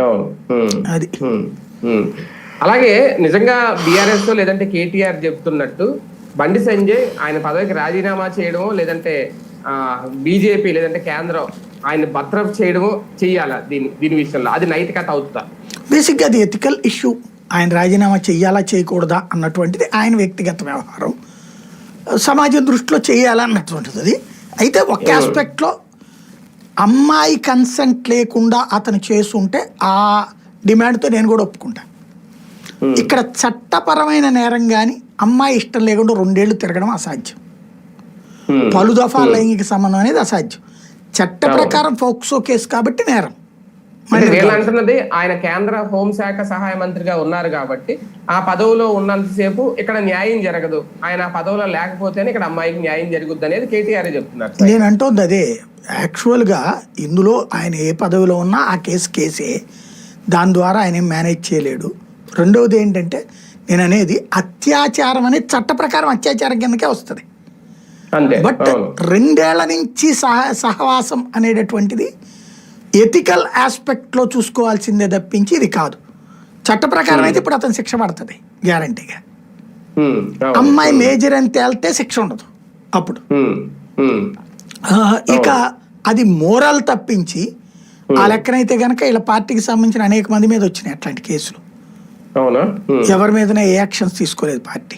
అవును. అది. ఉమ్. అలాగే నిజంగా బీఆర్ఎస్ లేదంటే కేటీఆర్ చెప్తున్నట్టు బండి సంజయ్ ఆయన పదవికి రాజీనామా చేయడమో లేదంటే బీజేపీ లేదంటే కేంద్రం ఆయన బర్తరఫ్ చేయడమో చెయ్యాలా దీని విషయంలో అది నైతికత అవుతుందా? బేసిక్గా అది ఎథికల్ ఇష్యూ. ఆయన రాజీనామా చెయ్యాలా చేయకూడదా అన్నటువంటిది ఆయన వ్యక్తిగత వ్యవహారం. సమాజం దృష్టిలో చేయాలన్నటువంటిది అది. అయితే ఒక ఆస్పెక్ట్లో అమ్మాయి కన్సెంట్ లేకుండా అతను చేసుంటే ఆ డిమాండ్తో నేను కూడా ఒప్పుకుంటా. ఇక్కడ చట్టపరమైన నేరం కానీ అమ్మాయి ఇష్టం లేకుండా 2 ఏళ్ళు తిరగడం అసాధ్యం. పలు దఫా లైంగిక సంబంధం అనేది అసాధ్యం. చట్ట ప్రకారం ఫోక్సో కేసు కాబట్టి నేరం. వీళ్ళు అంటున్నది ఆయన కేంద్ర హోంశాఖ సహాయ మంత్రిగా ఉన్నారు కాబట్టి ఆ పదవిలో ఉన్నంతసేపు ఇక్కడ న్యాయం జరగదు, ఆయన ఆ పదవిలో లేకపోతేనే ఇక్కడ అమ్మాయికి న్యాయం జరుగుద్ది అనేది కేటీఆర్ చెప్తున్నారు. నేను అంటోంది అదే. యాక్చువల్గా ఇందులో ఆయన ఏ పదవిలో ఉన్నా ఆ కేసే, దాని ద్వారా ఆయన ఏం మేనేజ్ చేయలేడు. రెండవది ఏంటంటే నేను అనేది అత్యాచారం అనేది చట్ట ప్రకారం అత్యాచారం కిందకే వస్తుంది. బట్ 2 ఏళ్ల నుంచి సహవాసం అనేటటువంటిది ఎథికల్ ఆస్పెక్ట్లో చూసుకోవాల్సిందే తప్పించి ఇది కాదు. చట్ట ప్రకారం అయితే ఇప్పుడు అతను శిక్ష పడుతుంది గ్యారంటీగా. అమ్మాయి మేజర్ అని తేలితే శిక్ష ఉండదు అప్పుడు. ఇక అది మోరల్ తప్పించి ఆ లెక్కనైతే కనుక ఇలా పార్టీకి సంబంధించిన అనేక మంది మీద వచ్చినాయి అట్లాంటి కేసులు. ఎవరి మీదనే ఏ యాక్షన్స్ తీసుకోలేదు పార్టీ.